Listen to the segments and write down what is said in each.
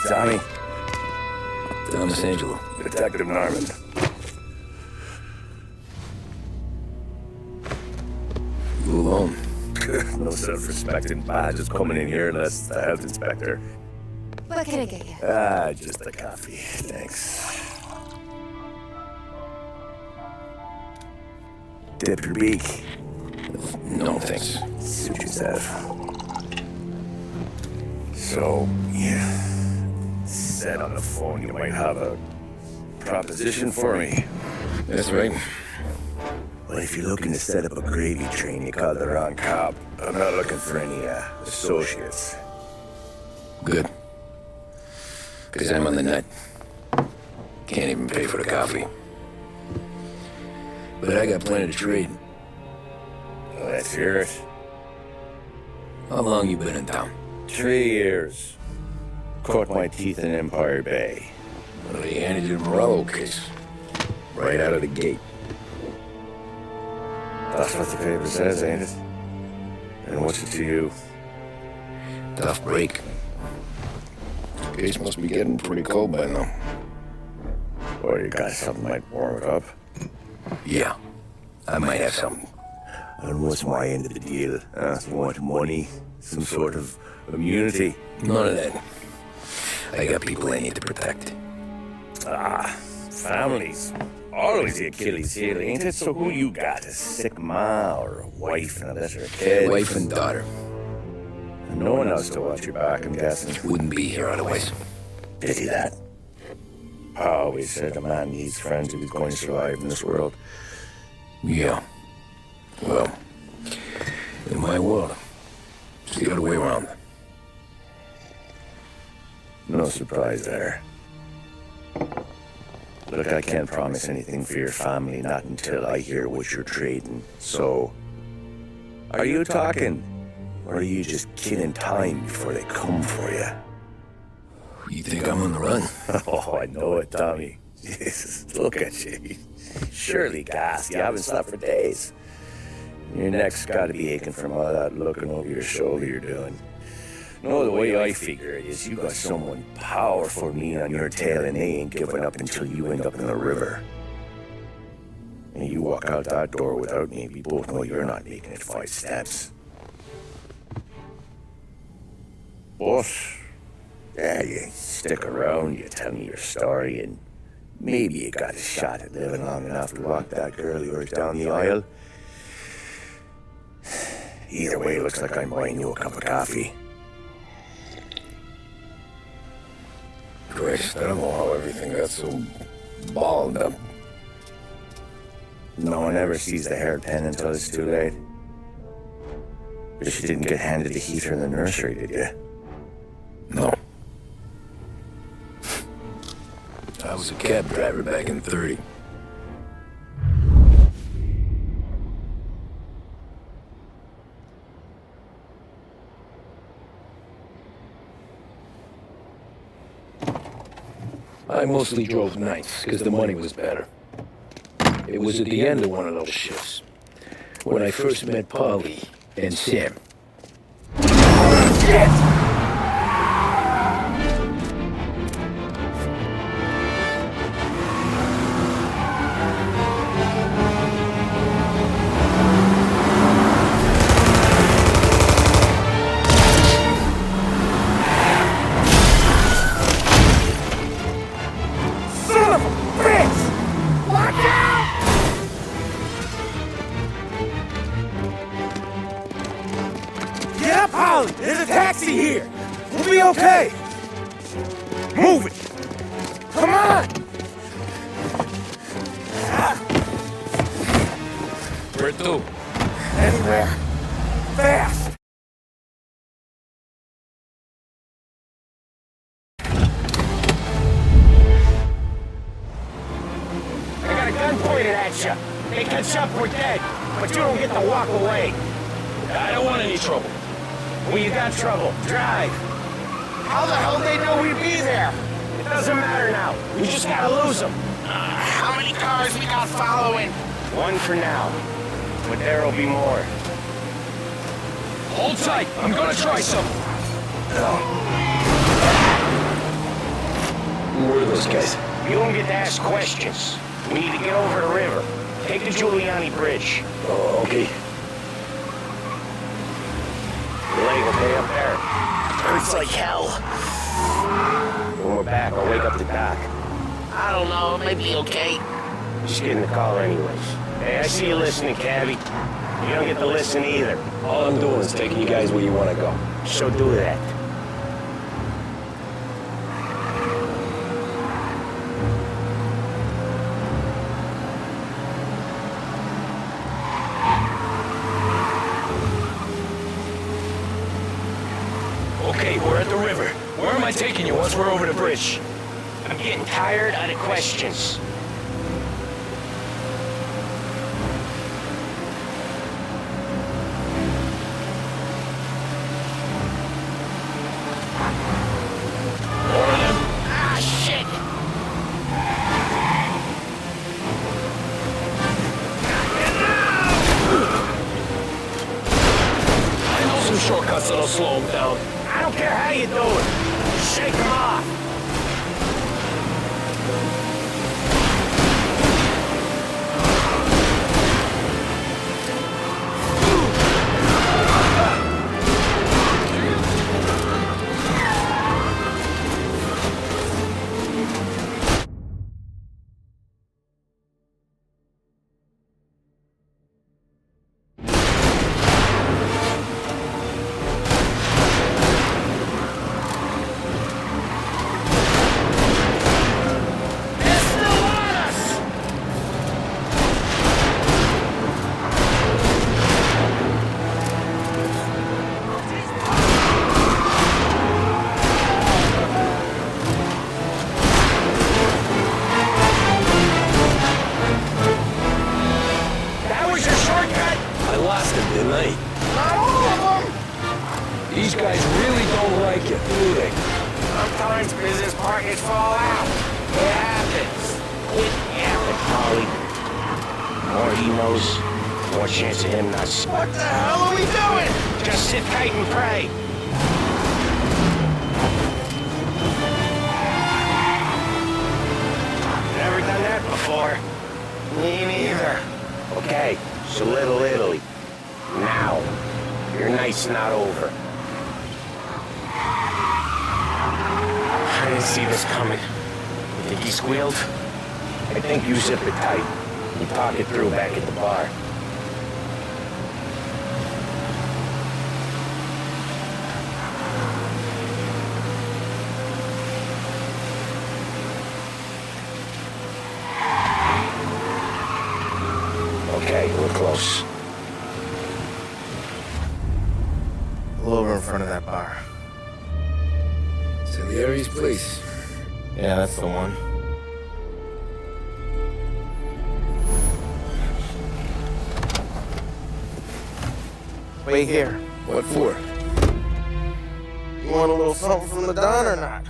Tommy. Thomas Angelo. Detective Norman. You alone? No self-respecting badges coming in here unless the health inspector. What can I get you? Just a coffee. Thanks. Dip your beak. No, thanks. Suit yourself. So, yeah. Said on the phone you might have a proposition for me. That's right. Well, if you're looking to set up a gravy train, you called the wrong cop. I'm not looking for any, associates. Good. Because I'm on the nut. Can't even pay for the coffee. But I got plenty to trade. Let's hear it. How long you been in town? 3 years. Caught my teeth in Empire Bay. Well, they handed you the Morello case. Right out of the gate. That's what the paper says, ain't it? And what's it to you? Tough break. Case must be getting pretty cold by now. Or you got something might warm it up? Yeah, I might have something. And what's my end of the deal? You want money? Some sort of immunity? None of that. I got people I need to protect. Families. Always the Achilles heel, ain't it? So who you got? A sick ma or a wife and a lesser kid? Wife and daughter. And no one else to watch your back, I'm guessing. Wouldn't be here otherwise. Pity that. Pa always said a man needs friends if he's going to survive in this world. Yeah. Well, in my world, it's the other way around. No surprise there. Look, I can't promise anything for your family, not until I hear what you're trading. So, are you talking? Or are you just killing time before they come for you? You think I'm on the run? Oh, I know it, Tommy. Jesus, look at you. Surely gassed. You haven't slept for days. Your neck's got to be aching from all that looking over your shoulder you're doing. No, the way I figure it is you got someone powerful leaning on your tail and they ain't giving up until you end up in the river. And you walk out that door without me, we both know you're not making it 5 steps. But, yeah, you stick around, you tell me your story, and maybe you got a shot at living long enough to walk that girl of yours down the aisle. Either way, it looks like I'm buying you a cup of coffee. Christ, I don't know how everything got so balled up. No one ever sees the hairpin until it's too late. But you didn't get handed the heater in the nursery, did you? No. I was a cab driver back in 30. I mostly drove nights, because the money was better. It was at the end of one of those shifts, when I first met Polly and Sam. Shit! There's a taxi here. We'll be okay. Move it. Come on. Where to? Anywhere. Fast. I got a gun pointed at you. They can jump, we're dead. But you don't get to walk away. I don't want any trouble. When you got trouble, drive. How the hell they know we'd be there? It doesn't matter now. We just gotta lose them. How many cars we got following? One for now. But there'll be more. Hold tight. I'm gonna try something. those guys? You don't get to ask questions. We need to get over the river. Take the Giuliani Bridge. Oh, okay. Your leg okay up there? Hurts like hell. When we're back, I'll wake up the doc. I don't know, it may be okay. Just get in the car anyways. Hey, I see you listening, Cabby. You don't get to listen either. All I'm doing is taking you guys where you want to go. So do that. Okay, we're at the river. Where am I taking you once we're over the bridge? I'm getting tired of the questions. Ah, shit! I know some shortcuts that'll slow them down. I don't care how you do it. Shake them off. These guys really don't like it, do they? Sometimes business partners fall out. It happens. It happens, Polly. The more he knows, the more chance of him not... What the hell are we doing? Just sit tight and pray. Never done that before. Me neither. Okay, so Little Italy. Now, your night's not over. I didn't see this coming. You think he squealed? I think you zip it tight and talk it through back at the bar. Okay, we're close. Pull over in front of that bar. Salieri's place. Yeah, that's the one. Wait here. What for? You want a little something from the Don or not?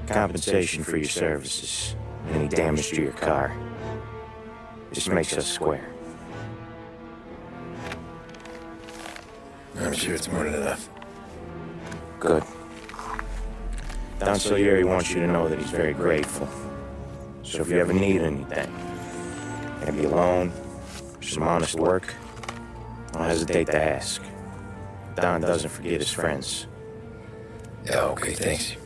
Compensation for your services, any damage to your car. This makes us square. I'm sure it's more than enough. Good. Don Salieri wants you to know that he's very grateful. So if you ever need anything, maybe a loan, some honest work, don't hesitate to ask. Don doesn't forget his friends. Yeah, okay, thanks.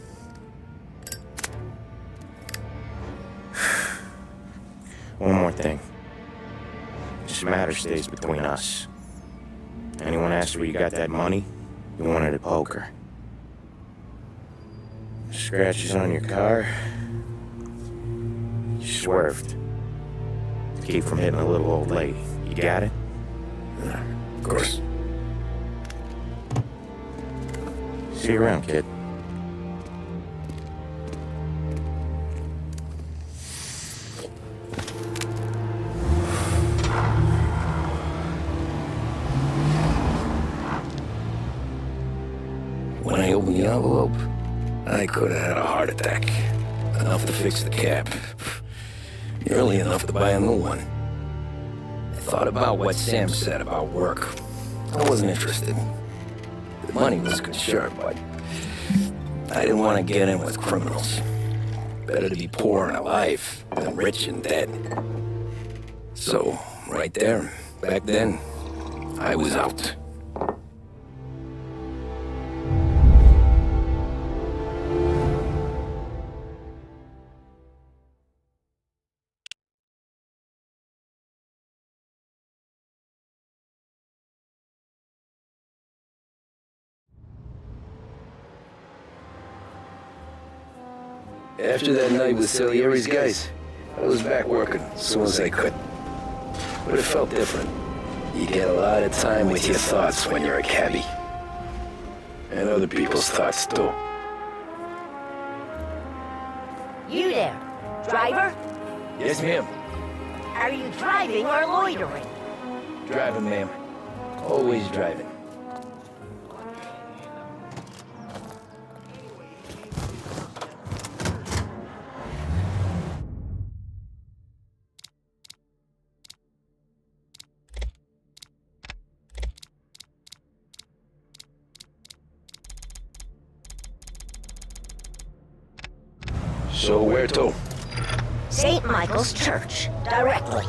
One more thing. this matter stays between us. Anyone asks where you got that money, you want it at poker. Scratches on your car, you swerved. To keep from hitting a little old lady. You got it? Of course. See you around, kid. When I opened the envelope, I could have had a heart attack. Enough to fix the cab. Nearly enough to buy a new one. I thought about what Sam said about work. I wasn't interested. The money was good, sure, but I didn't want to get in with criminals. Better to be poor and alive than rich and dead. So, right there, back then, I was out. After that night with Salieri's guys, I was back working as soon as I could. But it felt different. You get a lot of time with your thoughts when you're a cabbie. And other people's thoughts, too. You there, driver? Yes, ma'am. Are you driving or loitering? Driving, ma'am. Always driving. So where to? St. Michael's Church, directly.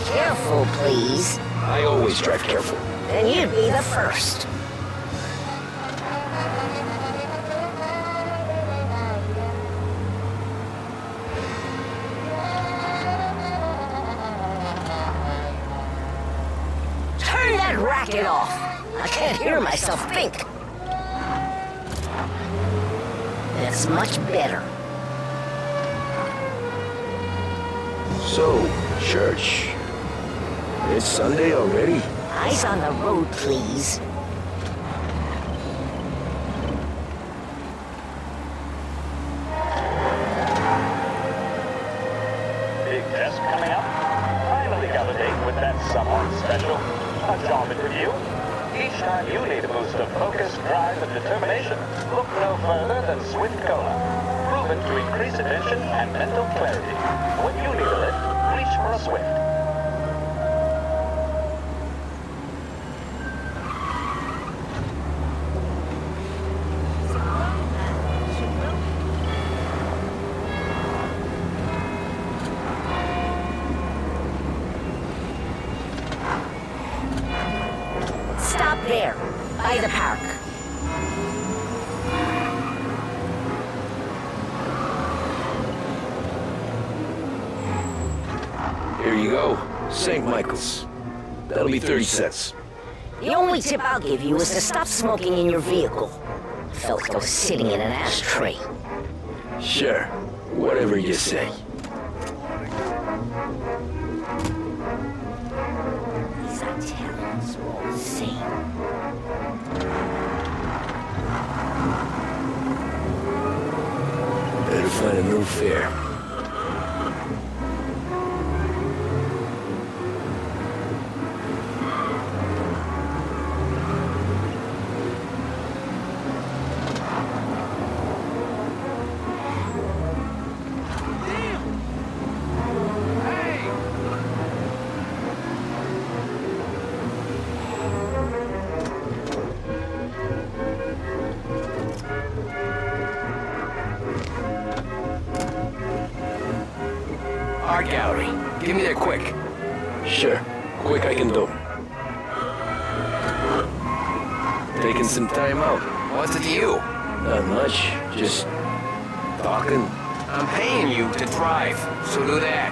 Careful, please. I always drive careful. Then you'd be the first. Turn that racket off. I can't hear myself think. That's much better. So, church. It's Sunday already? Eyes on the road, please. Big test coming up. Finally got a date with that someone special. A job interview. Each time you need a boost of focus, drive, and determination, look no further than Swift Cola. Proven to increase attention and mental clarity. When you need a lift, reach for a Swift. Stop there, by the park. Here you go. St. Michael's. That'll be 30 cents. The only tip I'll give you is to stop smoking in your vehicle. Felt like I was sitting in an ashtray. Sure. Whatever you say. These Italians are all the same. Better find a new fare. Art gallery. Give me that quick. Sure. Quick I can do. Taking some time out. What's it to you? Not much. Just talking. I'm paying you to drive, so do that.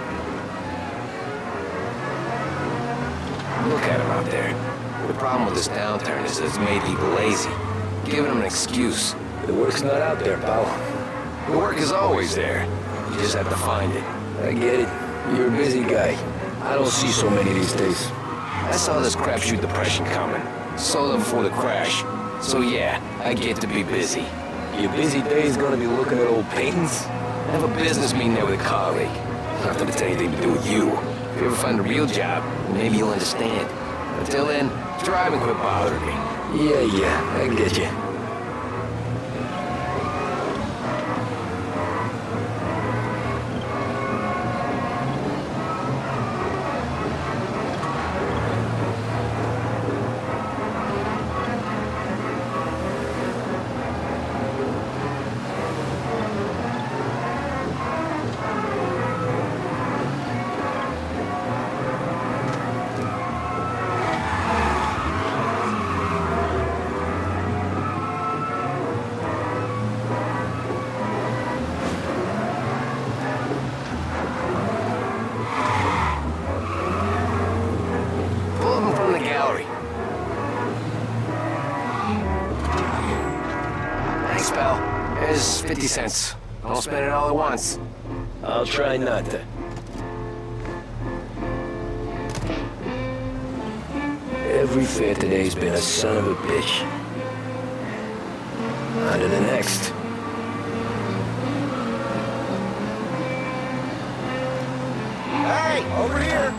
Look at him out there. The problem with this downturn is it's made people lazy. Giving them an excuse. The work's not out there, pal. The work is always there. You just have to find it. I get it. You're a busy guy. I don't see so many these days. I saw this crapshoot depression coming. Saw it before the crash. So yeah, I get to be busy. Your busy day is gonna be looking at old paintings? I have a business meeting there with a colleague. Not that it's anything to do with you. If you ever find a real job, maybe you'll understand. Until then, drive and quit bothering me. Yeah, I get you. Here's 50 cents. Don't spend it all at once. I'll try not to. Every fare today's been a son of a bitch. On to the next. Hey, over here!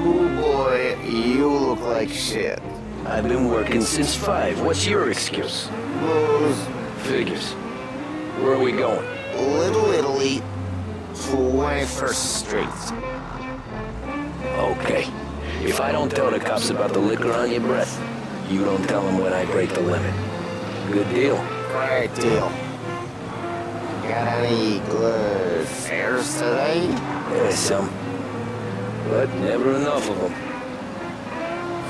Oh boy, you look like shit. I've been working since 5. What's your excuse? Booze. Figures. Where are we going? Little Italy, 21st Street. Okay. If I don't tell the cops about the liquor on your breath, you don't tell them when I break the limit. Good deal. Great deal. Got any good fares today? Yeah, some. But never enough of them.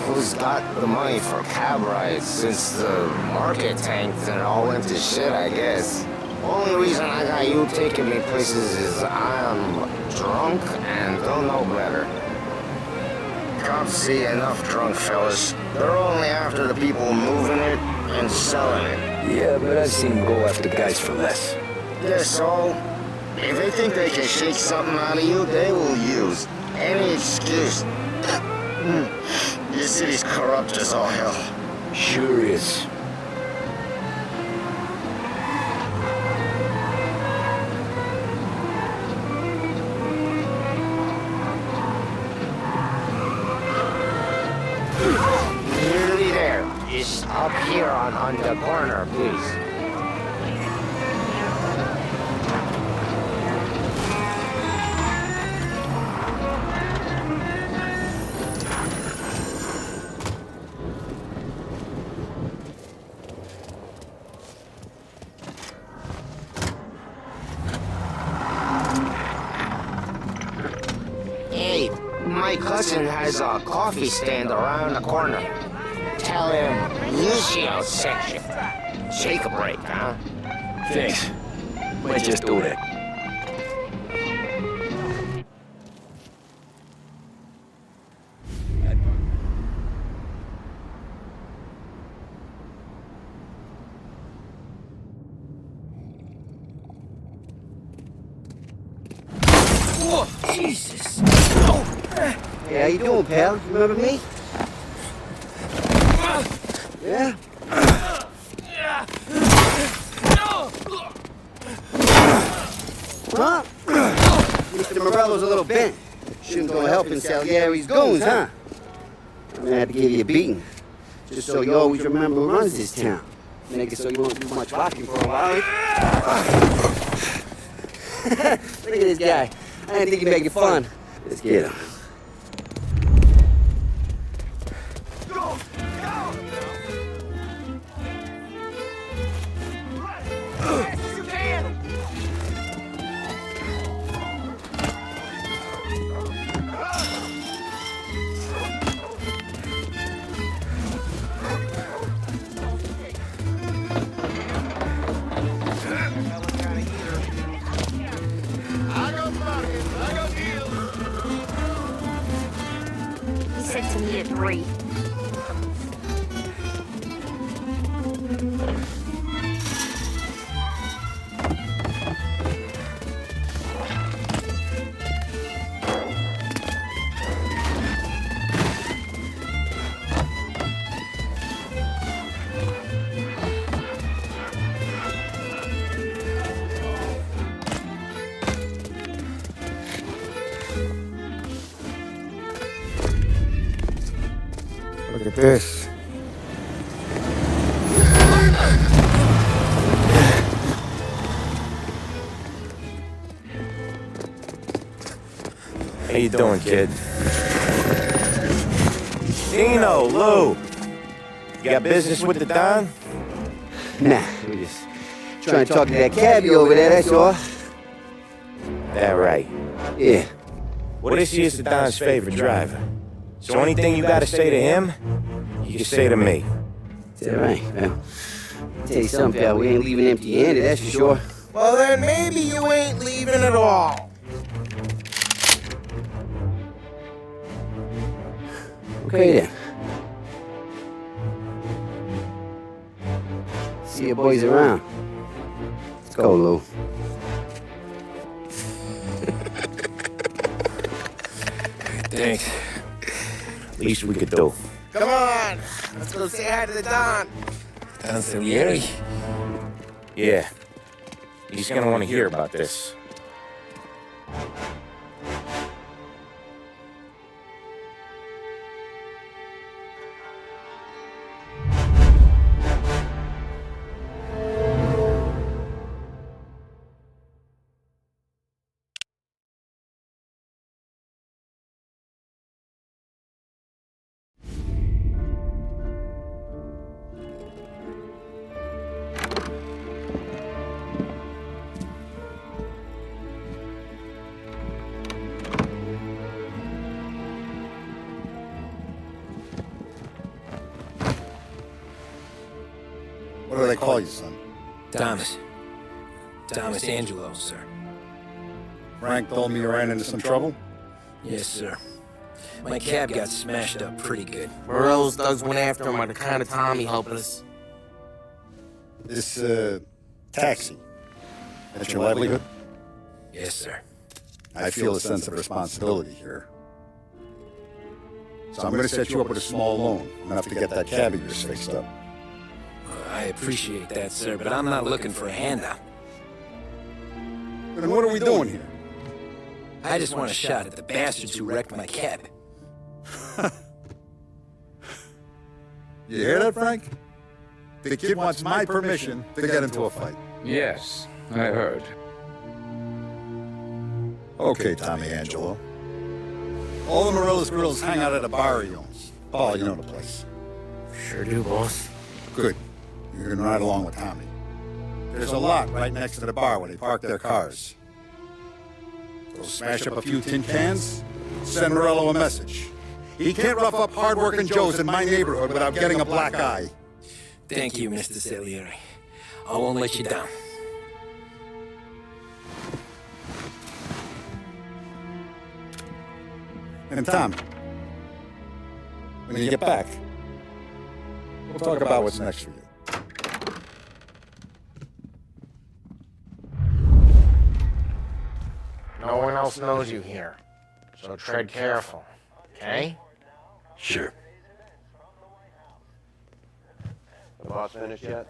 Who's got the money for cab rides since the market tanked and all went to shit, I guess? Only reason I got you taking me places is I'm drunk and don't know better. Cops see enough drunk fellas. They're only after the people moving it and selling it. Yeah, but I've seen them go after guys for less. Guess so. If they think they can shake something out of you, they will use any excuse. This city's corrupt as all hell. Sure is. Nearly there. Just up here on the corner, please. Hey, my cousin has a coffee stand around the corner. Tell him Lucio sent you. Shake a break, huh? Thanks. Might just do that. Whoa, Jesus! Oh. Hey, how you doing, pal? Remember me? Yeah? Huh? Mr. Morello's a little bent. Shouldn't go helping Salieri's goons, huh? I'm gonna have to give you a beating. Just so you always remember who runs this town. Make it so you won't do much walking for a while. Look at this guy. I didn't think he'd make it fun. Let's get him. Look at this. How you doing, kid? Dino, Lou. You got business with the Don? Nah, we just trying to talk to that cabbie over there, that's all. That right. Yeah. Well, this here's the Don's favorite driver. So anything you gotta say to him, you can say to me. Is that right? Well, I'll tell you something, pal. We ain't leaving empty-handed, that's for sure. Well, then maybe you ain't leaving at all. Okay, then. See you boys around. Let's go, Lou. Thanks. Least we could do. Come on, let's go say hi to the Don. Don Salieri? Yeah. He's gonna want to hear about this. What do they call you, son? Thomas. Thomas Angelo, sir. Frank told me you ran into some trouble? Yes, sir. My cab got smashed up pretty good. Morello's thugs went after him on account of Tommy helping us. This, taxi. That's your livelihood? Yes, sir. I feel a sense of responsibility here. So I'm gonna set you up with a small loan, enough to get that cab of yours fixed up. I appreciate that, sir, but I'm not looking for a handout. Then what are we doing here? I just want a shot at the bastards who wrecked my cab. You hear that, Frank? The kid wants my permission to get into a fight. Yes, I heard. Okay, Tommy Angelo. All the Morella's girls hang out at a bar he owns. Paul, you know the place. Sure do, boss. Good. You can ride along with Tommy. There's a lot right next to the bar where they park their cars. Go smash up a few tin cans, send Morello a message. He can't rough up hard-working Joes in my neighborhood without getting a black eye. Thank you, Mr. Salieri. I won't let you down. And Tommy, when you get back, we'll talk about what's next for you. No one else knows you here, so tread careful, okay? Sure. The boss finished yet?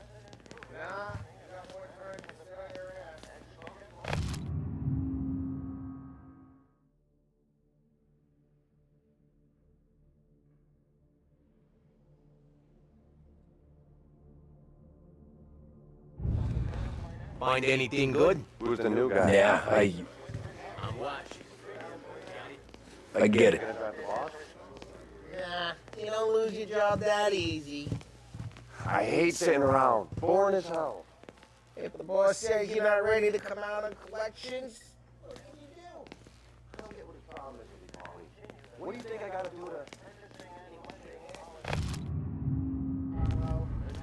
Find anything good? Who's the new guy? Yeah, I'm watching. I get it. Yeah, you don't lose your job that easy. I hate sitting around. Boring as hell. If the boss says you're not ready to come out on collections, what can you do? I don't get what his problem is with you, Paulie. What do you think I gotta do to...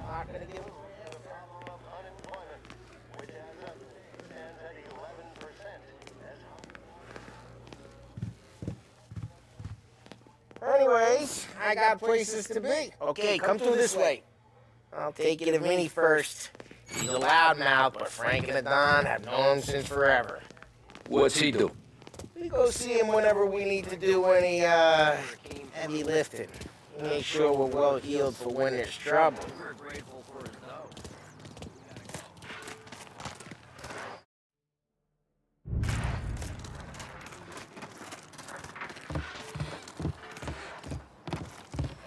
Not gonna give Anyways, I got places to be. Okay, come through this way. I'll take you to Vinny first. He's a loudmouth, but Frank and the Don have known him since forever. What's he do? We go see him whenever we need to do any, heavy lifting. Make sure we're well healed for when there's trouble.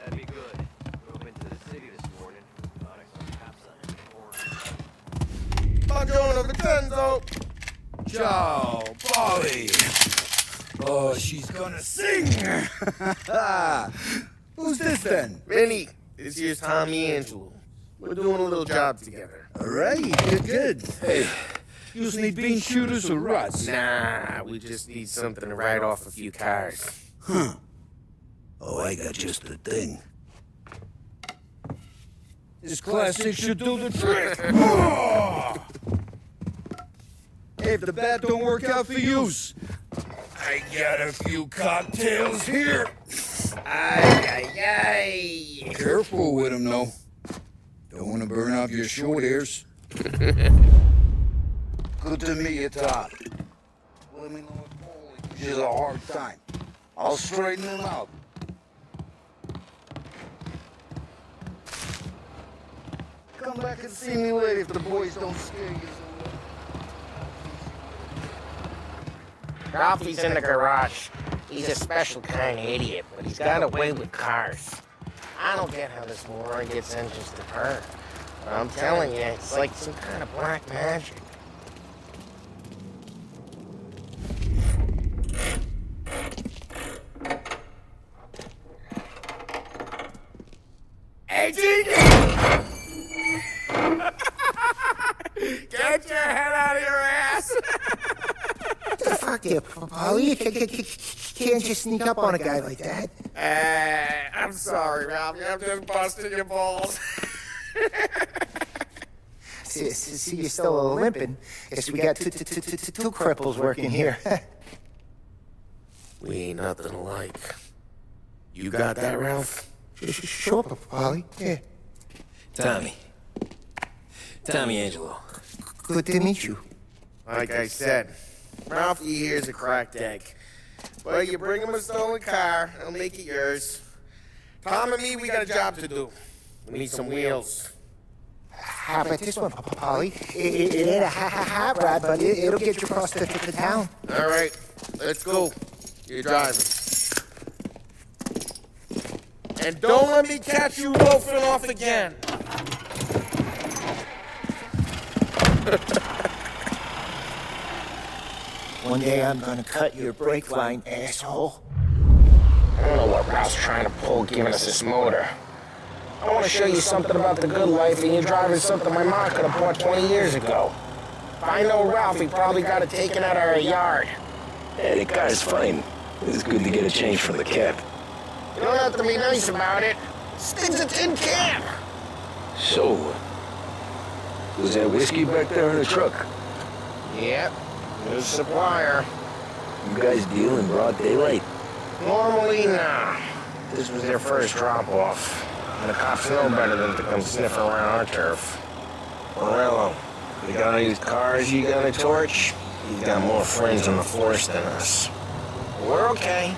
That'd be good. Drove into the city this morning. Thought I saw cops on the corner. Buongiorno, Vincenzo! Ciao, Polly. Oh, she's gonna sing. Who's this then? Vinny, this here's Tommy Angelo. We're doing a little job together. All right, good. Hey, you just need bean shooters or rods? Nah, we just need something to ride off a few cars. Huh. Oh, I got just the thing. This classic should do the trick. If the bat don't work out for yous, I got a few cocktails here. Ay, ay, ay. Careful with them, though. Don't want to burn off your short hairs. Good to meet you, Todd. Let me know if Paulie gives you a hard time. I'll straighten him out. Come back and see me later if the boys don't scare you. Ralphie's in the garage. He's a special kind of idiot, but he's got a way with cars. I don't get how this moron gets engines to purr. But I'm telling you, it's like some kind of black magic. Hey, Genie! Get your head out of your ass! Fuck you, Paulie. You can't just sneak up on a guy like that. I'm sorry, Ralphie. I'm just busting your balls. See, you're still limping. Guess we got two cripples working here. We ain't nothing alike. You got that, Ralph? Sure, Paulie. Yeah. Tommy Angelo. Good to meet you. Like I said, Ralphie here's a cracked egg. But you bring him a stolen car, I'll make it yours. Tom and me, we got a job to do. We need some wheels. How about this one, Paulie? It ain't a hot rod, but it'll get you across the town. All right, let's go. You're driving. And don't let me catch you loafing off again. One day I'm gonna cut your brake line, asshole. I don't know what Ralph's trying to pull giving us this motor. I want to show you something about the good life, and you're driving something my mom could have bought 20 years ago. If I know Ralph, he probably got it taken out of our yard. Yeah, the car's fine. It's good to get a change from the cab. You don't have to be nice about it. This thing's a tin can. So, was that whiskey back there in the truck? Yep, new supplier. You guys deal in broad daylight? Normally, nah. This was their first drop-off. And the cops know better than to come sniffing around our turf. Morello, you got any cars you got a torch? He's got more friends on the force than us. We're okay,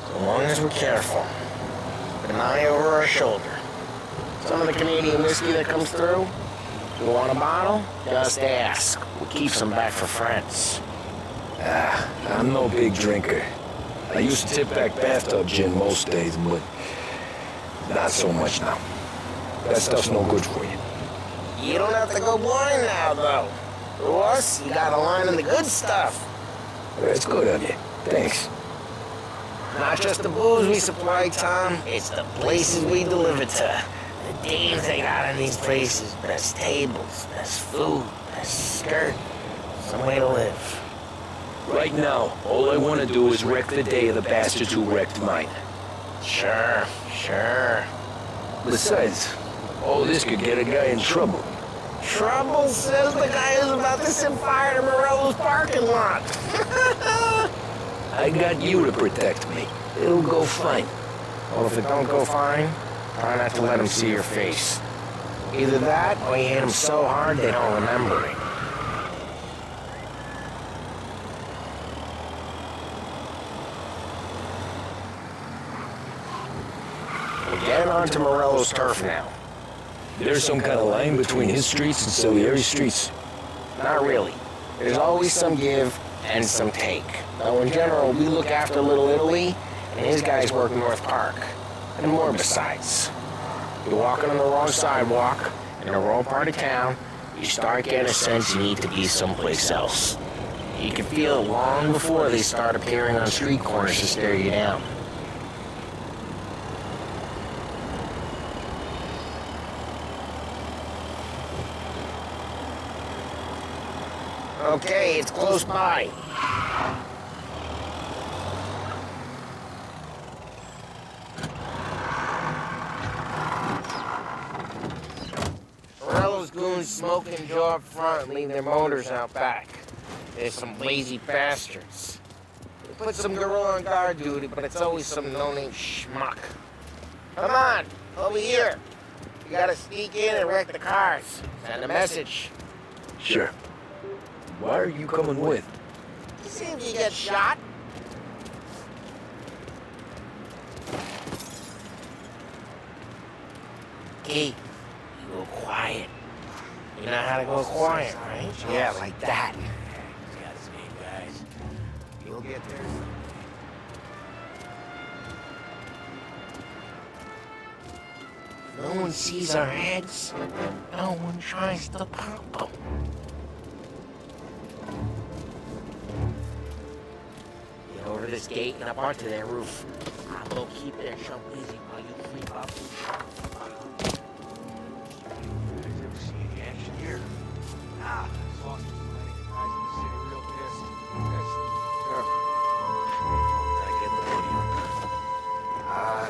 so long as we're careful. With an eye over our shoulder. Some of the Canadian whiskey that comes through, you want a bottle? Just ask. We'll keep some back for friends. I'm no big drinker. I used to tip back bathtub gin most days, but not so much now. That stuff's no good for you. You don't have to go blind now, though. To us, you got a line of the good stuff. That's good of you. Thanks. Not just the booze we supply, Tom. It's the places we deliver to. The dames they got in these places. Best tables, best food, best skirt. Some way to live. Right now, all I want to do is wreck the day of the bastards who wrecked mine. Sure. Besides, all this could get a guy in trouble. Trouble, says the guy who's about to set fire to Morello's parking lot. I got you to protect me. It'll go fine. Well, if it don't go fine, try not to let them see your face. Either that, or you hit them so hard they don't remember it. We're getting onto Morello's turf now. There's some kind of line between his streets and Salieri's streets. Not really. There's always some give and some take. Now, in general, we look after Little Italy, and his guys work North Park. And more besides. You're walking on the wrong sidewalk, in the wrong part of town, you start getting a sense you need to be someplace else. You can feel it long before they start appearing on street corners to stare you down. Okay, it's close by. Morello's goons smoke and jaw up front and leave their motors out back. There's some lazy bastards. They put some gorilla on guard duty, but it's always some no-name schmuck. Come on, over here. You gotta sneak in and wreck the cars. Send a message. Sure. Why are you coming with? See if you get shot. Hey, you go quiet. You know how to go quiet, right? Yeah, like that. He's got his name, guys. You'll get there. No one sees our heads. No one tries to pop them. Get over this gate and up onto their roof. I'll keep their show busy while you creep up.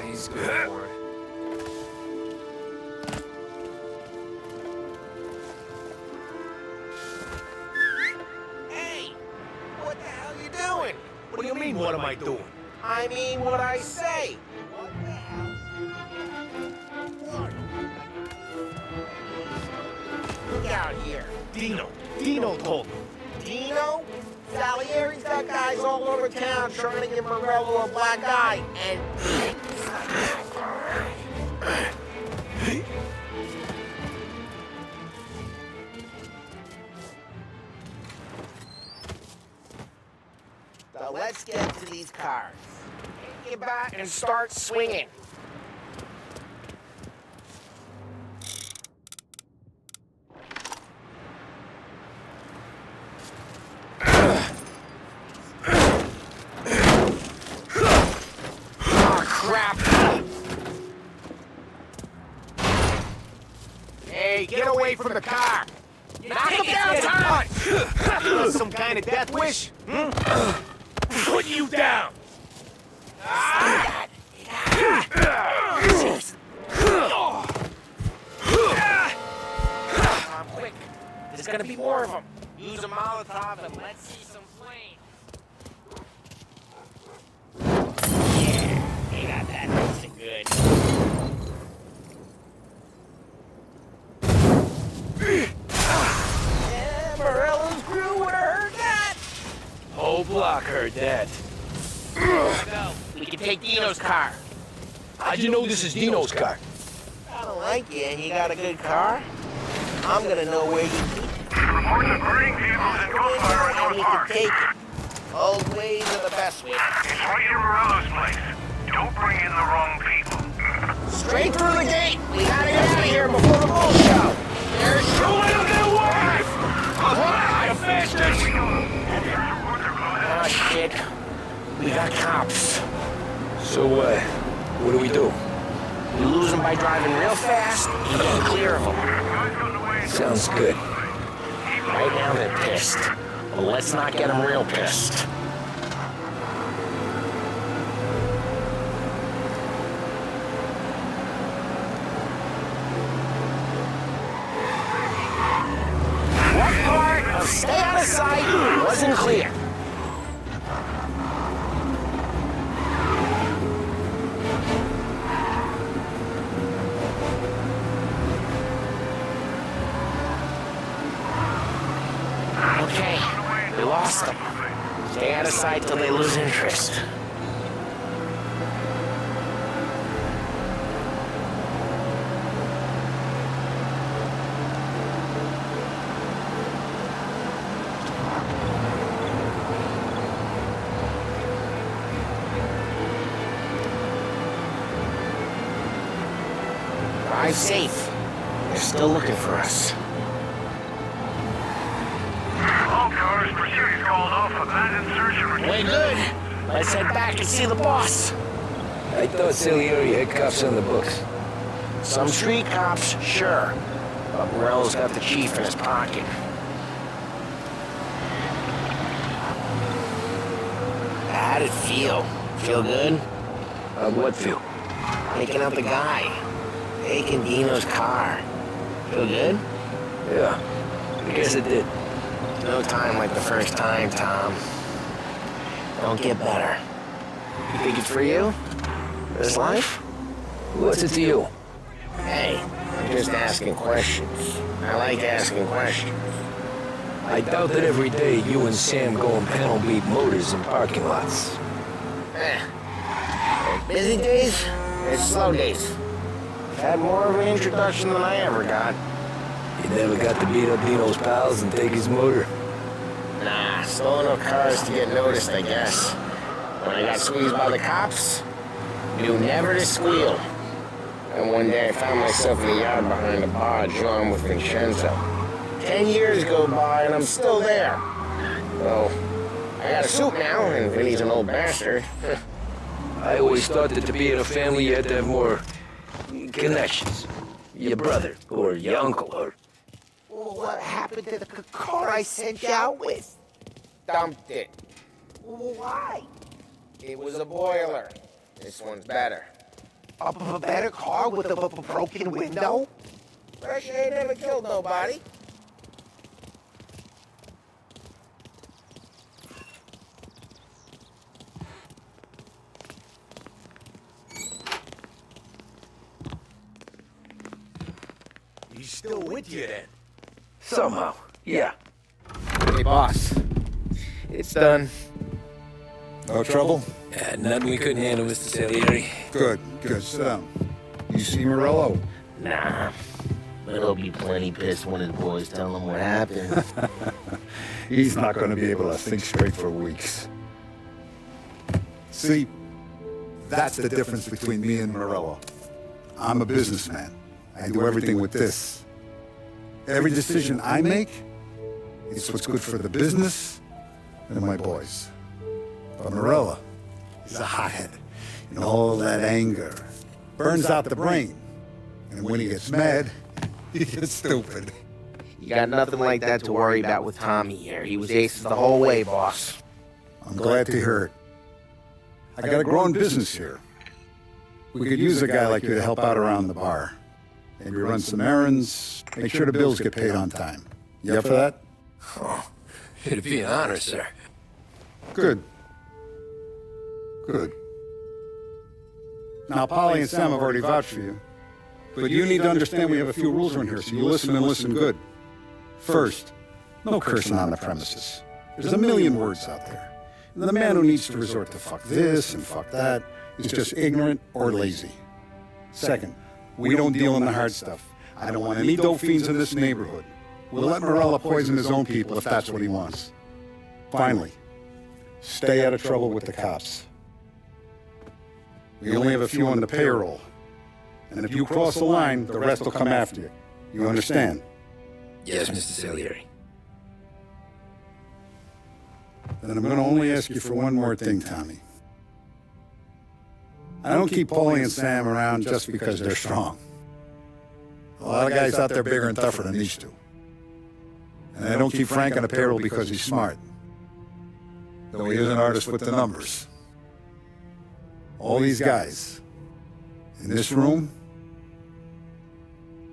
He's good for it. Hey! What the hell you doing? What do you mean, what am I doing? I mean what I say. What the hell? Look out here. Dino told me. Dino? Salieri's got guys all over town trying to give Morello a black eye, and... So let's get to these cars. Get back and start swinging. Get away from the car! Knock him down, Todd! Some kind of death wish? Put you down! Quick! There's gonna be more of them. Use a Molotov and let's see some flames. Yeah, you got that nice and good. Morello's crew would have heard that! Whole block heard that. No, we can take Dino's car. How'd you know this is Dino's car? I don't like you, and you got a good car? I'm gonna know where you keep it. Reports of burning vehicles and gunfire at And you North Park. can take it. Old ways are the best ways. It's right near Morello's place. Don't bring in the wrong people. Straight through the gate! We gotta get out of here before the bull show! There's shooting their wife! Quiet, bastards! Oh, shit. We got cops. So, what do we do? We lose them by driving real fast and get clear of them. Sounds good. Right now they're pissed. But let's not get them real pissed. What part of stay out of sight wasn't clear? Stay out of sight till they lose interest. Drive safe. They're still looking for us. All cars, pursuit is called off. Abandoned search and rescue. Way good. Let's head back and see the boss. I thought Salieri had cops on the books. Some street cops, sure. But Morello's got the chief in his pocket. How'd it feel? Feel good? What feel? Picking up the guy. Taking Dino's car. Feel good? Yeah, I guess it did. No time like the first time, Tom. Don't get better. You think it's for you? This life? What's it to you? Hey, I'm just asking questions. I like asking questions. I doubt that every day you and Sam go and panel beat motors in parking lots. Busy days, it's slow days. Had more of an introduction than I ever got. You never got to beat up Dino's pals and take his motor? Nah, stole enough cars to get noticed, I guess. When I got squeezed by the cops, knew never to squeal. And one day I found myself in the yard behind a bar drawn with Vincenzo. 10 years go by and I'm still there. Well, I got a suit now, and Vinny's an old bastard. I always thought that to be in a family you had to have more connections. Your brother, or your uncle, or... Well, what happened to the car I sent you out with? Dumped it. Why? It was a boiler. This one's better. A better car with a broken window? Fresh air never killed nobody. He's still with you then? Somehow, yeah. Hey, boss. It's done. No trouble? Nothing we couldn't handle, Mr. Salieri. Good, good. Sit down. You see Morello? Nah. But he'll be plenty pissed when his boys tell him what happened. He's not going to be able to think straight for weeks. See, that's the difference between me and Morello. I'm a businessman. I do everything with this. Every decision I make is what's good for the business and my boys. But Morello is a hothead, and all that anger burns out the brain. And when he gets mad, he gets stupid. You got nothing like that to worry about with Tommy here. He was aces the whole way, boss. I'm glad to hear it. I got a growing business here. We could use a guy like you to help out around the bar. Maybe run some errands, make sure the bills get paid on time. You up for that? Oh, it'd be an honor, sir. Good. Good. Now, Polly and Sam have already vouched for you. But you need to understand we have a few rules around here, so you listen and listen good. First, no cursing on the premises. There's a million words out there. And the man who needs to resort to fuck this and fuck that is just ignorant or lazy. Second, we don't deal in the hard stuff. I don't want any dope fiends in this neighborhood. We'll let Morello poison his own people if that's what he wants. Finally, stay out of trouble with the cops. We only have a few on the payroll. And if you cross the line, the rest will come after you. You understand? Yes, Mr. Salieri. Then I'm going to only ask you for one more thing, Tommy. I don't keep Paulie and Sam around just because they're strong. A lot of guys out there bigger and tougher than these two. And I don't keep Frank on the payroll because he's smart. Though he is an artist with the numbers. All these guys in this room,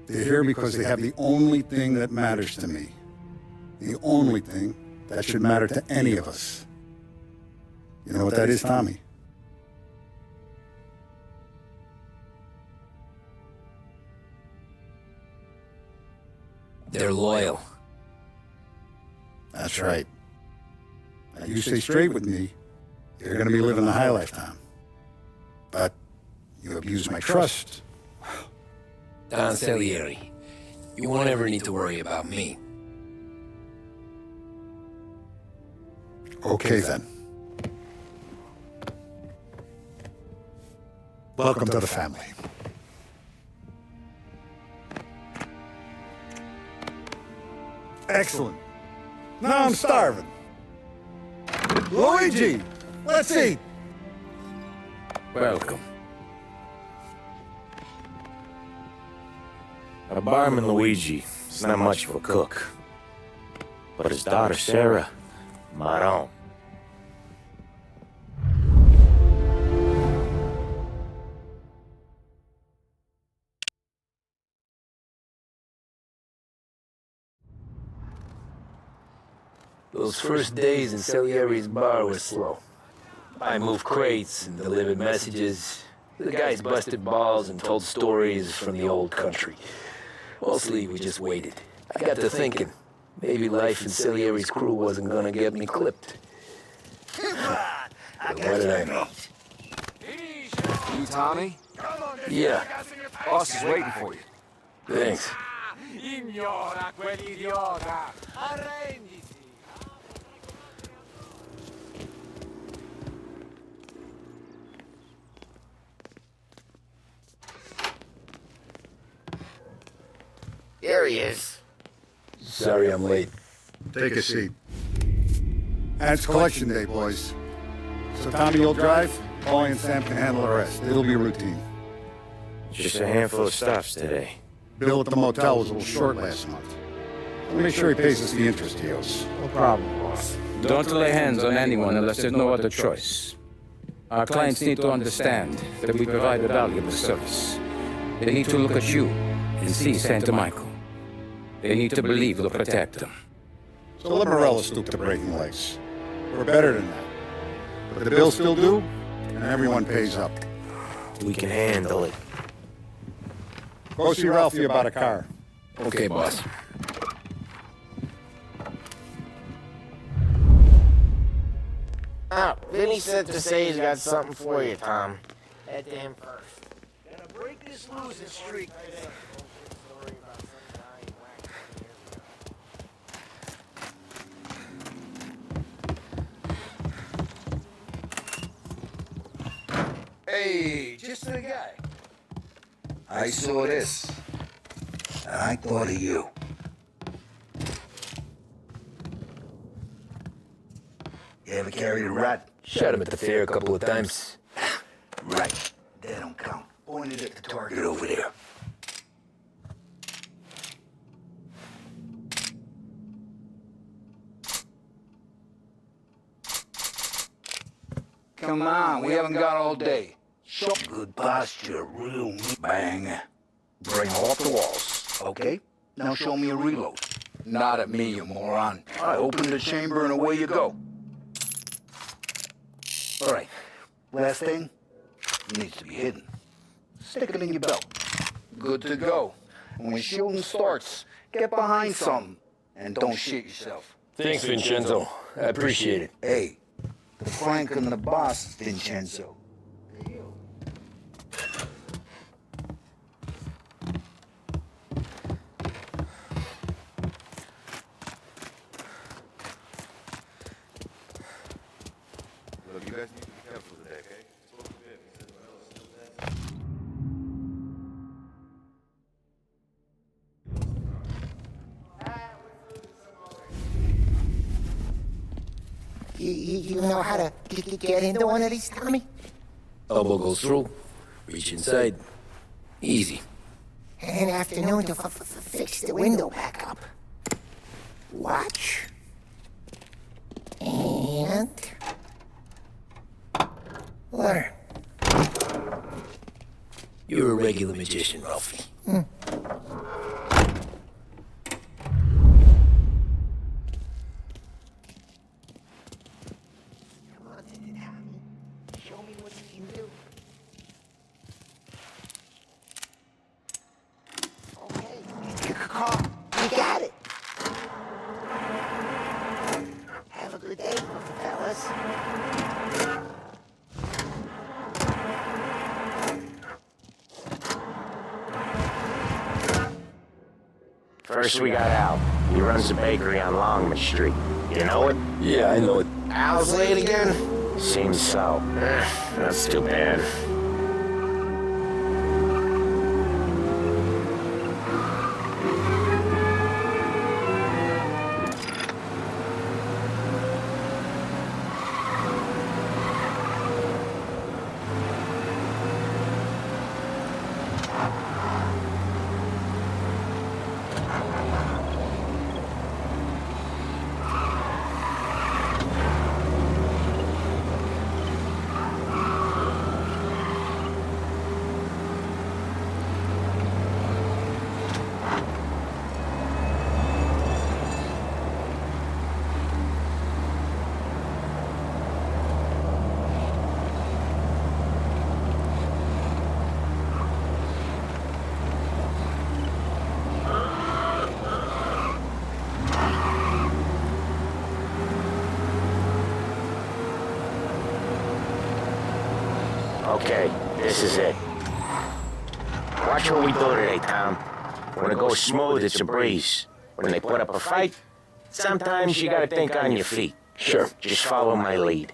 they're here because they have the only thing that matters to me. The only thing that should matter to any of us. You know what that is, Tommy? They're loyal. That's right. Now, you stay straight with me, you're going to be living the high life, Tom. But you abuse my trust. Don Salieri, you won't ever need to worry about me. Okay, then. Welcome to the family. Excellent. Now I'm starving. Luigi, let's eat. Welcome. Our barman Luigi is not much of a cook, but his daughter Sarah, Maron. Those first days in Salieri's bar were slow. I moved crates and delivered messages. The guys busted balls and told stories from the old country. Mostly, we just waited. I got to thinking, maybe life in Salieri's crew wasn't gonna get me clipped. But what did I know? You Tommy? Yeah. Boss is waiting for you. Thanks. Ignora quell'idiota! Arrenditi! There he is. Sorry I'm late. Take a seat. And it's collection day, boys. So Tommy will drive, Paulie and Sam can handle the rest. It'll be routine. Just a handful of stops today. Bill at the motel was a little short last month. I'll make sure he pays us the interest he owes. No problem, boss. Don't lay hands on anyone unless there's no other choice. Our clients need to understand that we provide a valuable service. They need to look at you and see Santa Michael. They need to believe we'll protect them. So let Morella stoop to breaking legs. We're better than that. But the bills still due, and everyone pays up. We can handle it. Go see Ralphie about a car. Okay, boss. Ah, Vinny said to say he's got something for you, Tom. Head to him first. Gonna break this losing streak today. Hey, just the guy. I saw this, and I thought of you. You ever carried a rat? Shot him at the fair a couple of times. Right. They don't count. Pointed at the target over there. Come on, we haven't got all day. Show good posture, real meat bang. Bring off the walls, okay? Now show me a reload. Not at me, you moron. I open the chamber and away you go. All right, last thing, needs to be hidden. Stick it in your belt. Good to go. And when shooting starts, get behind something and don't shit yourself. Thanks, Vincenzo. I appreciate it. Hey, the Frank and the boss is Vincenzo. Look, you guys need to be careful today, okay? Spoke to Viv. He said Morello's still dead. You know how to get into one of these, Tommy? Elbow goes through, reach inside. Easy. An afternoon to fix the window back up. Watch. And... learn. You're a regular magician, Ralphie. You got it. Have a good day, fellas. First we got Al. He runs a bakery on Longman Street. You know it? Yeah, I know it. Al's late again? Seems so. That's too bad. Okay, this is it. Watch what we do today, Tom. When it goes smooth, it's a breeze. When they put up a fight, sometimes you gotta think on your feet. Sure. Just follow my lead.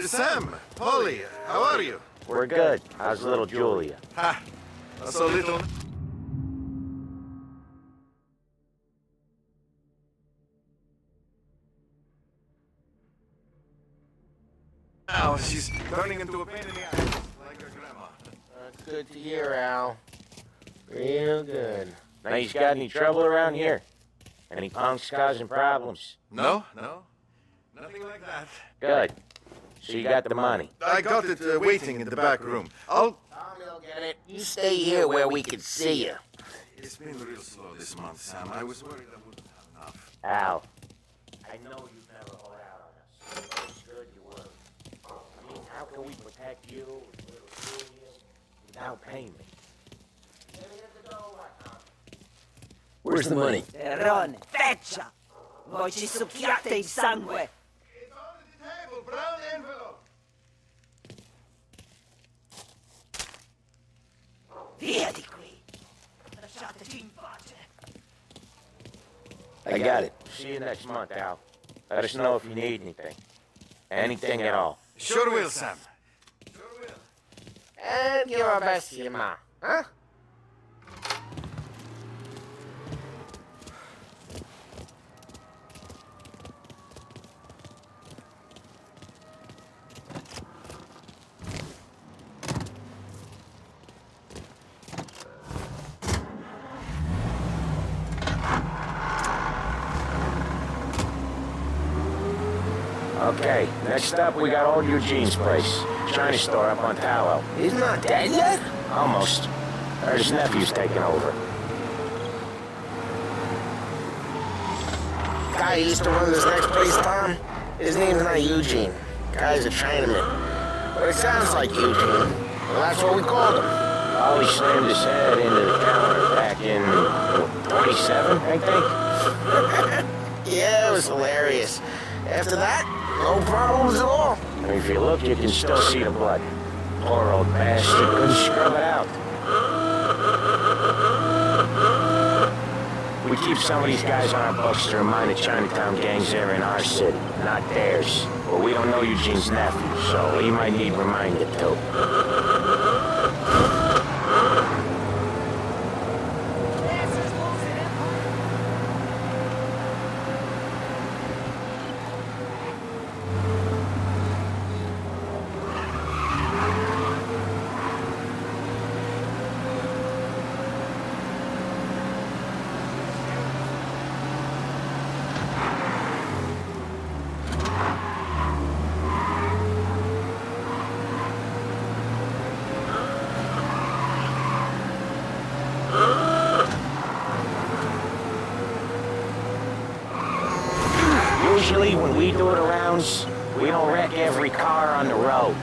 Sam, Polly, how are you? We're good. How's little Julia? Ha! So little. Now she's turning into a pain in the ass, like her grandma. That's good to hear, Al. Real good. Now, you got any trouble around here? Any punks causing problems? No, nothing like that. Good. So you got the money? I got it waiting in the back room. I'll Get it? You stay here where we can see you. It's been real slow this month, Sam. I was worried I wouldn't have enough. Al, I know you've never hold out on us. But it's good you were. I mean, how can we protect you and little Julia without payment? Where's the money? Terrone, feccia! Voi ci succhiate il sangue! It's on the table, brown envelope. Via di qui! Lasciateci in pace! I got it. See you next month, Al. Let us know if you need anything. Anything at all. Sure will, Sam. And give our best to your ma, huh? Okay, next up we got old Eugene's place. China store up on Tallow. He's not dead yet? Almost. Or his nephew's taking over. Guy who used to run this next place, Tom? His name's not Eugene. Guy's a Chinaman. But it sounds like Eugene. Well, that's what we called him. Ollie slammed his head into the counter back in 27, I think. Yeah, it was hilarious. After that, no problems at all. And if you look, you can still see the blood. Poor old bastard couldn't scrub it out. We keep some of these guys on our books to remind the Chinatown gangs they're in our city, not theirs. But we don't know Eugene's nephew, so he might need reminded too. we do it arounds, we don't wreck every car on the road.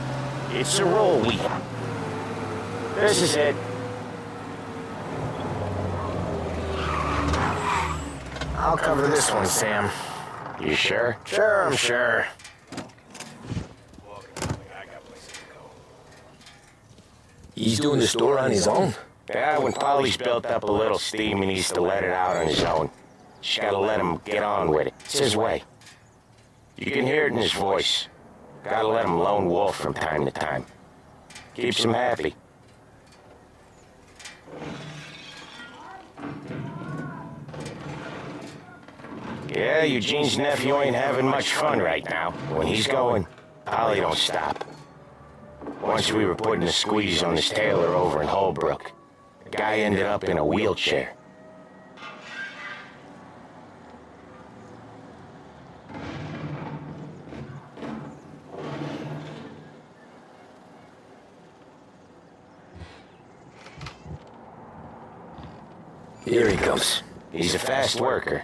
It's a rule we have. This is it. I'll cover this one, Sam. You sure? Sure, I'm sure. He's doing the store on his own? Yeah, when Polly's built up a little steam, he needs to let it out on his own. Just gotta let him get on with it. It's his way. You can hear it in his voice. Gotta let him lone wolf from time to time. Keeps him happy. Yeah, Eugene's nephew ain't having much fun right now. When he's going, Polly don't stop. Once we were putting a squeeze on this tailor over in Holbrook. The guy ended up in a wheelchair. Here he comes. He's a fast worker.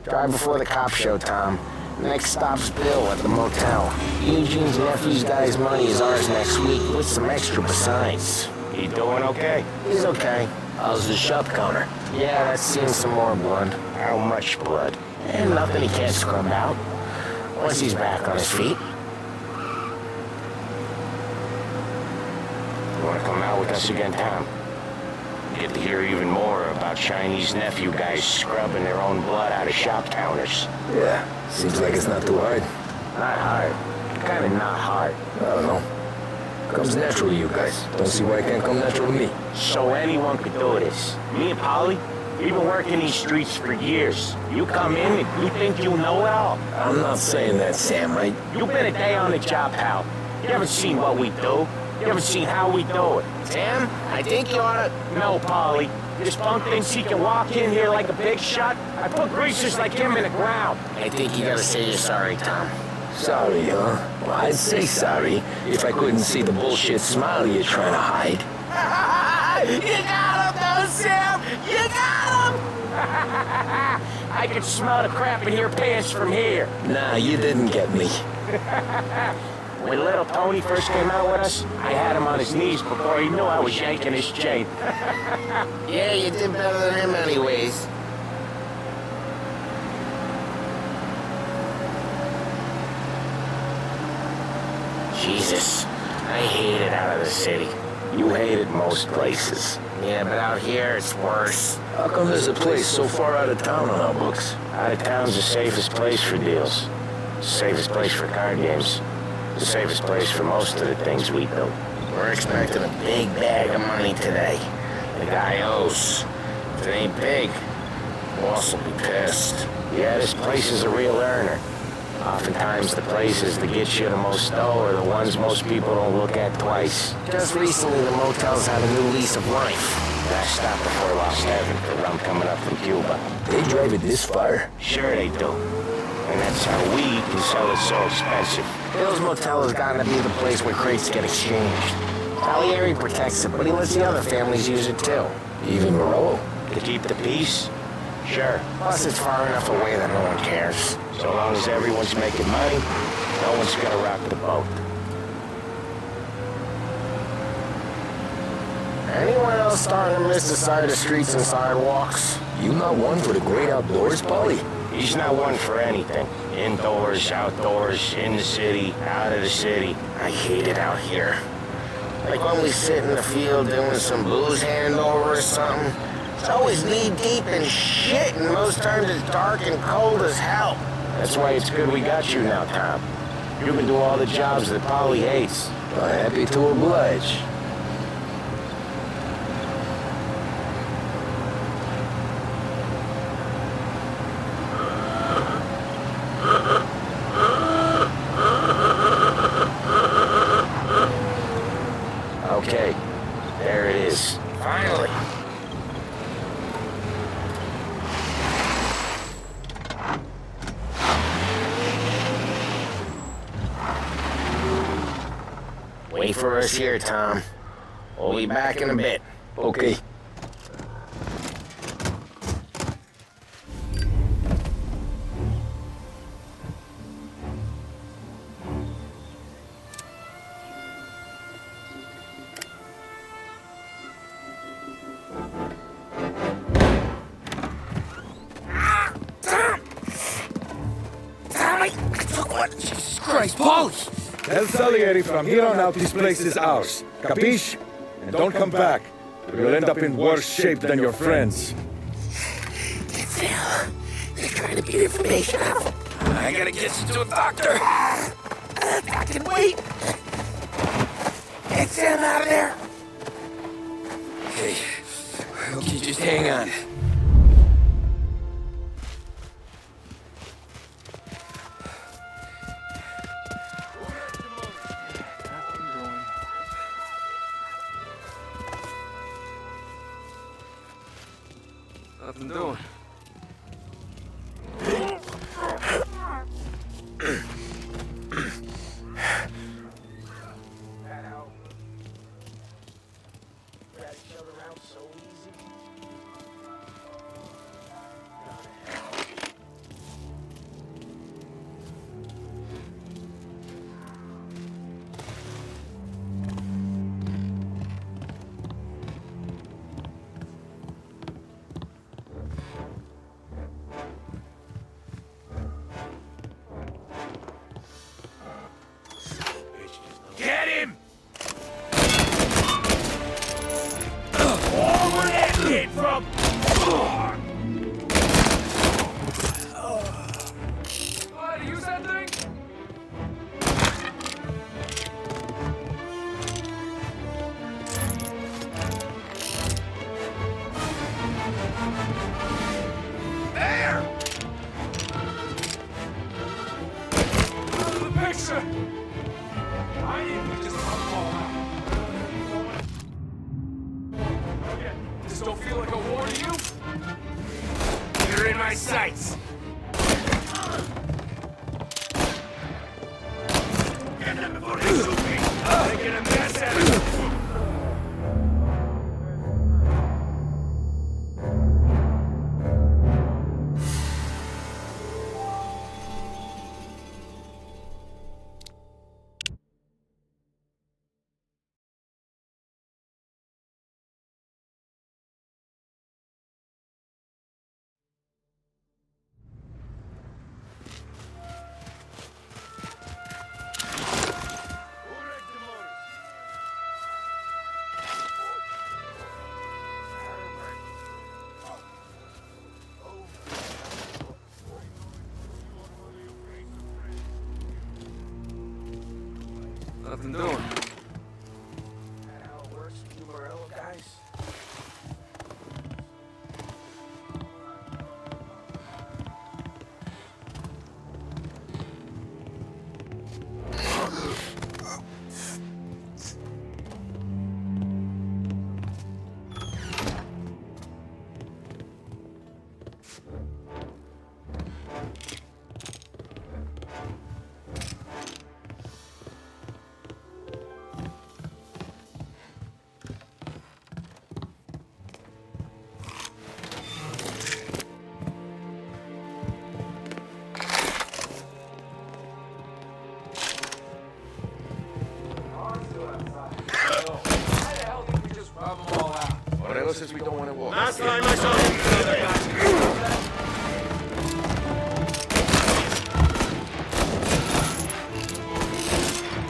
Drive before the cops show, Tom. Next stop's Bill at the motel. Eugene's nephew's got his money as ours next week with some extra besides. He doing okay? He's okay. How's the shop counter? Yeah, that's seeing some more blood. How much blood? And nothing he can't scrub out. Once he's back on his feet. You wanna come out with us again, Tom? Get to hear even more about Chinese nephew guys scrubbing their own blood out of shop counters. Yeah, seems like it's not too hard. Not hard. Kinda not hard. I don't know. Comes natural to you guys. Don't see why it can't come natural to me. So anyone could do this. Me and Polly, we've been working these streets for years. You come in and you think you know it all. I'm not saying that, Sam, right? You've been a day on the job, pal. You haven't seen what we do. You haven't seen how we do it. Sam, I think you ought to... No, Polly. This punk thinks he can walk in here like a big shot. I put greasers like him in the ground. I think you gotta say you're sorry, Tom. Sorry, huh? Well, I'd say sorry if I couldn't see the bullshit smile you're trying to hide. You got him, though, Sam! You got him! I can smell the crap in your pants from here. Nah, you didn't get me. When little Tony first came out with us, I had him on his knees before he knew I was yanking his chain. Yeah, you did better than him anyways. Jesus, I hate it out of the city. You hate it most places. Yeah, but out here it's worse. How come there's a place so far out of town on our books? Out of town's the safest place for deals. Safest place for card games. The safest place for most of the things we do. We're expecting a big bag of money today. The guy owes. If it ain't big, boss will be pissed. Yeah, this place is a real earner. Oftentimes the places that get you the most dough are the ones most people don't look at twice. Just recently the motels had a new lease of life. Last stop before Lost Heaven for rum coming up from Cuba. They drive it this far? Sure they do. And that's how we can sell it so expensive. Bill's Motel has gotta be the place where crates get exchanged. Salieri protects it, but he lets the other families use it too. Even Morello? To keep the peace? Sure. Plus it's far enough away that no one cares. So long as everyone's making money, no one's gonna rock the boat. Anyone else starting to miss the side of streets and sidewalks? You not one for the great outdoors, Polly? He's not one for anything. Indoors, outdoors, in the city, out of the city. I hate it out here. Like when we sit in the field doing some booze handover or something. It's always knee-deep in shit, and most times it's dark and cold as hell. That's why it's good we got you now, Tom. You can do all the jobs that Polly hates. Well, happy to oblige. Okay, there it is. Finally. Wait for us here, Tom. We'll be back in a bit. Okay. What? Jesus Christ, Paulie! Tell Salieri from here on out this place is ours. Capiche? And don't come back. Or you'll end up in worse shape than your friends. They're trying to get information out. I gotta get you to a doctor. I can wait. Get Sam out of there. Okay, just hang on. Nothing doing. Get him! Oh, where that came from? What, use that thing? There! Look at the picture! Why didn't we just all out? Yeah, this don't feel like a war to you? You're in my sights! Get them before they shoot me! Making a mess out of it! Nothing doing. Morello says we don't want to walk. Last time I saw him,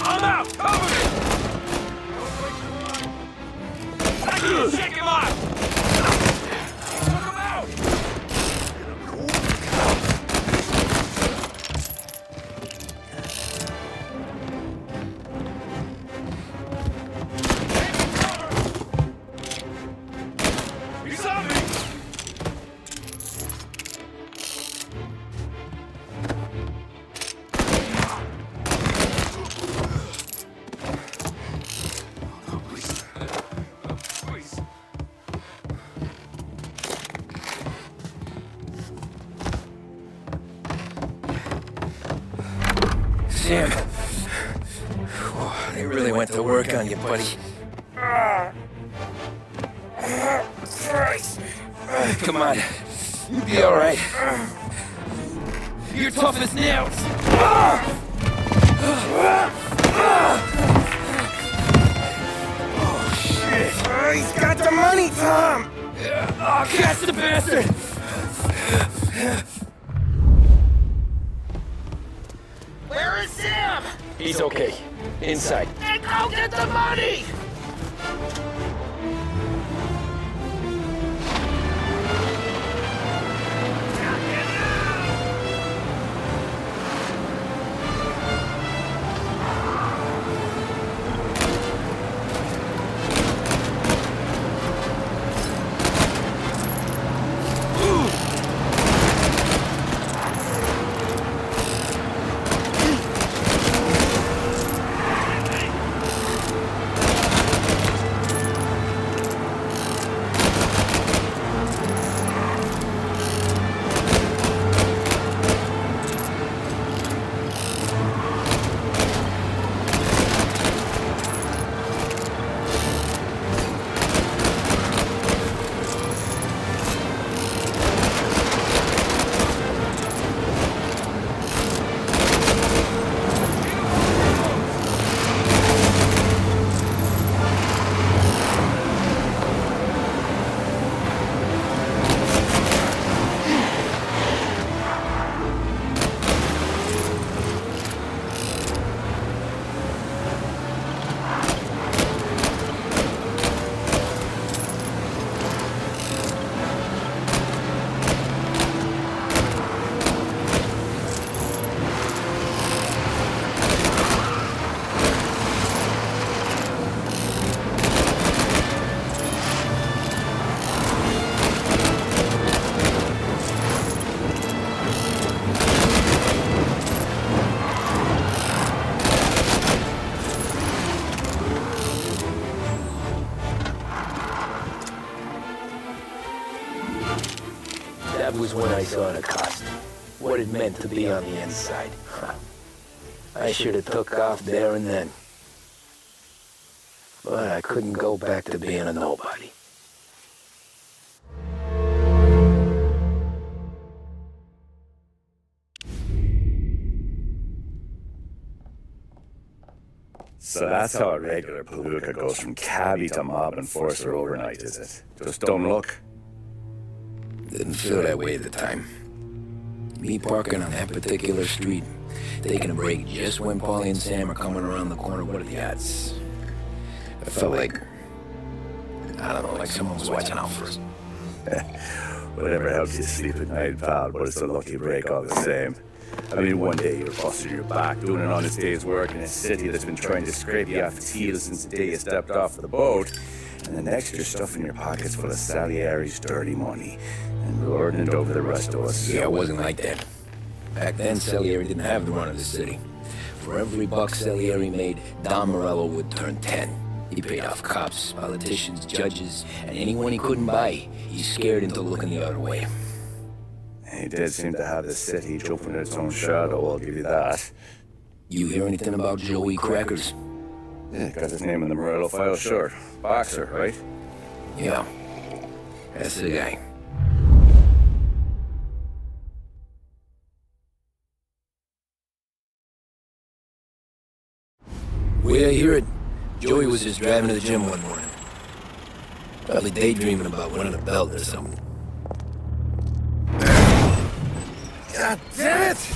I'm out! Cover me! I can't shake him off! Took him out! He's on me! Sam. Whoa, they really went to work on you, buddy. Christ! Come on. You'll be alright. You're tough as nails. Oh, shit. He's got the money, Tom! Oh, catch the bastard! Where is Sam? He's okay. Inside. And go get the money! That was when I saw the cost. What it meant to be on the inside. I should have took off there and then. But I couldn't go back to being a nobody. So that's how a regular palooka goes from cabbie to mob enforcer overnight, is it? Just don't look. Didn't feel that way at the time. Me parking on that particular street, taking a break just when Paulie and Sam are coming around the corner, what are the odds? I felt like, I don't know, like someone was watching out for us. Whatever helps you sleep at night, pal, but it's a lucky break all the same. I mean, one day you're busting your back doing an honest day's work in a city that's been trying to scrape you off its heels since the day you stepped off of the boat, and the next you're stuffing your pockets full of Salieri's dirty money and lording it over the rest of us. Yeah, it wasn't like that. Back then, Salieri didn't have the run of the city. For every buck Salieri made, Don Morello would turn 10. He paid off cops, politicians, judges, and anyone he couldn't buy, he scared into looking the other way. He did seem to have the city jumping in its own shadow, I'll give you that. You hear anything about Joey Crackers? Yeah, got his name in the Morello file, sure. Boxer, right? Yeah, that's the guy. Way I hear it, Joey was just driving to the gym one morning. Probably daydreaming about winning a belt or something. God damn it!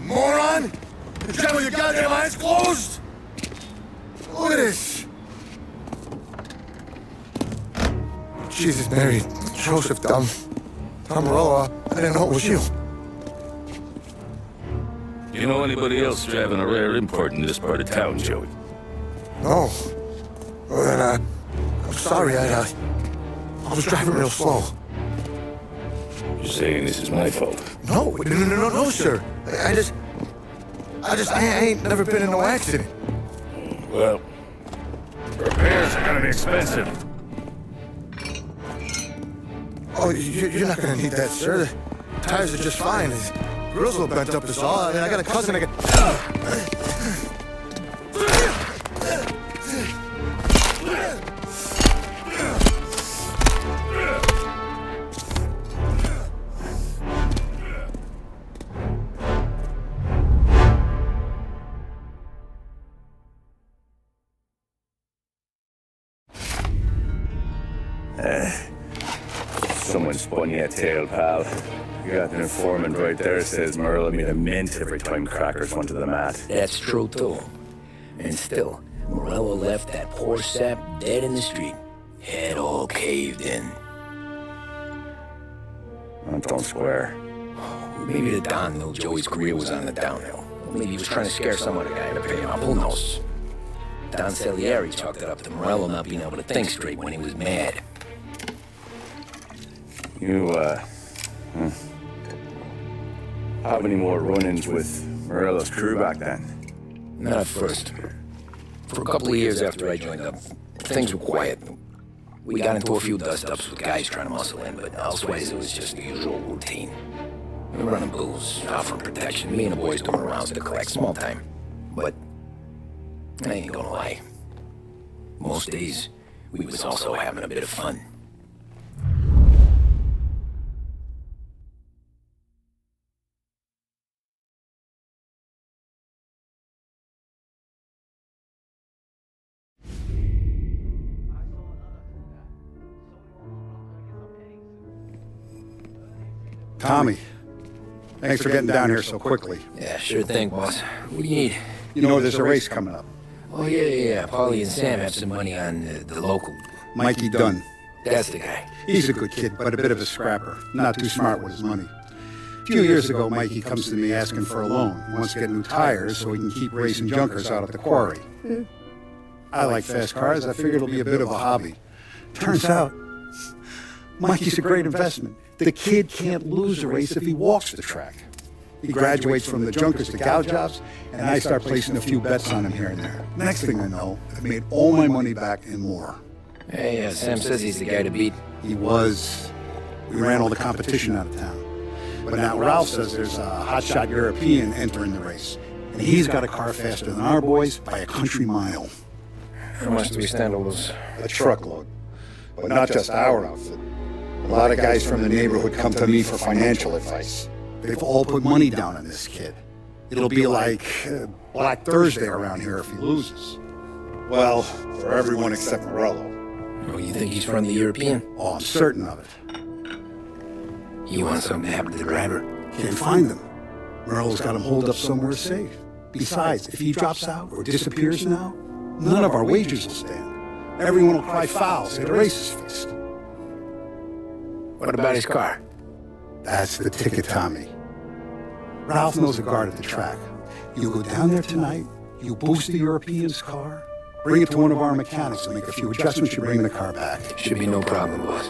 Moron! You got with your goddamn eyes closed? Look at this! Jesus, Mary, Joseph, Tom Morello, I didn't know it was you. You know anybody else driving a rare import in this part of town, Joey? No. Well, then, I'm sorry, I was driving real slow. You're saying this is my fault? No, sir. I ain't never been in no accident. Well, repairs are gonna be expensive. Oh, you're not gonna need that, sir. The tires are just fine. His grill's a little bent up is all. I mean, I got a cousin I So one spun you a tail, pal. You got an informant right there says Morello made a mint every time crackers went to the mat. That's true, too. And still, Morello left that poor sap dead in the street. Head all caved in. Don't square. Maybe the Don knew Joey's career was on the downhill. Maybe he was trying to scare some other guy to pay him up. Who knows? Don Salieri chalked it up to Morello not being able to think straight when he was mad. You, have any more run-ins with Morello's crew back then? Not at first. For a couple of years after I joined up, things were quiet. We got into a few dust-ups with guys trying to muscle in, but elsewhere it was just the usual routine. We were running booze, offering protection, me and the boys doing rounds to collect small time. But I ain't gonna lie. Most days, we was also having a bit of fun. Tommy, thanks for getting down here so quickly. Yeah, sure thing, boss. What do you need? You know there's a race coming up. Oh, yeah. Paulie and Sam have some money on the local. Mikey Dunn. That's the guy. He's a good kid, but a bit of a scrapper. Not too smart with his money. A few years ago, Mikey comes to me asking for a loan. He wants to get new tires so he can keep racing junkers out at the quarry. I like fast cars. I figured it'll be a bit of a hobby. Turns out, Mikey's a great investment. The kid can't lose a race if he walks the track. He graduates from the junkers to gal jobs, and I start placing a few bets on him here and there. Next thing I know, I've made all my money back and more. Hey, Sam says he's the guy to beat. He was. We ran all the competition out of town. But now Ralph says there's a hotshot European entering the race. And he's got a car faster than our boys by a country mile. How much do we stand to lose? A truckload. But not just our outfit. A lot of guys from the neighborhood come to me for financial advice. They've all put money down on this kid. It'll be like Black Thursday around here if he loses. Well, for everyone except Morello. Oh, you think he's from the European? Oh, I'm certain of it. You want something to happen to the driver? Can't find them. Morello's got him holed up somewhere safe. Besides, if he drops out or disappears now, none of our wagers will stand. Everyone will cry foul, say the race is fixed. What about his car? That's the ticket, Tommy. Ralph knows a guard at the track. You go down there tonight, you boost the European's car, bring it to one of our mechanics and make a few adjustments, you bring the car back. Should be no problem, boss.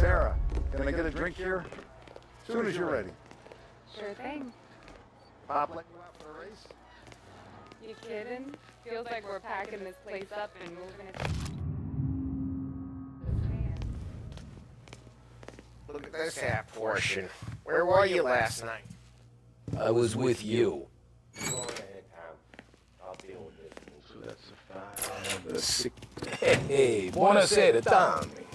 Sarah, can I get a drink here? As soon as you're ready. Sure thing. Pop let you out for a race? You kidding? Feels like we're packing this place up and moving it. Look at this half portion. Where were you last night? I was with you. Go ahead, Tom. I'll deal with this. So that's a 5, a 6. Hey, buonasera, Tommy.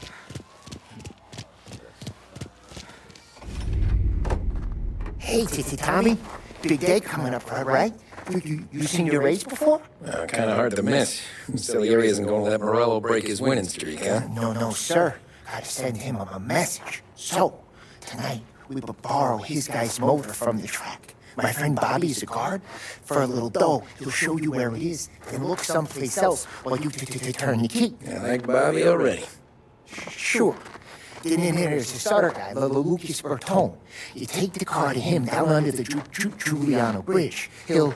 Hey, Tommy. Big day coming up, right? You seen your race before? Kind of hard to miss. Salieri isn't going to let Morello break his winning streak, huh? No, sir. Gotta send him a message. So, tonight, we will borrow his guy's motor from the track. My friend Bobby's a guard. For a little dough, he'll show you where it is, then look someplace else while you turn the key. I like Bobby already. Sure. Then there's this other guy, Lucas Bertone. You take the car to him down under the Giuliano Bridge. He'll,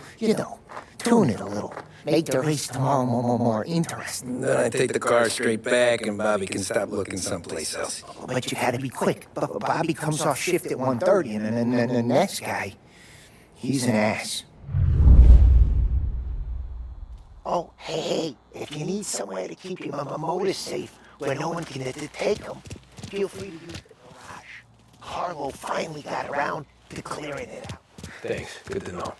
tune it a little. Make the race tomorrow more interesting. Then I take the car straight back and Bobby can stop looking someplace else. But you gotta be quick. Bobby comes off shift at 1:30, and then the next guy, he's an ass. Oh, hey, if you need somewhere to keep your motor safe where no one can take them, feel free to use the garage. Carlo finally got around to clearing it out. Thanks. Good to know.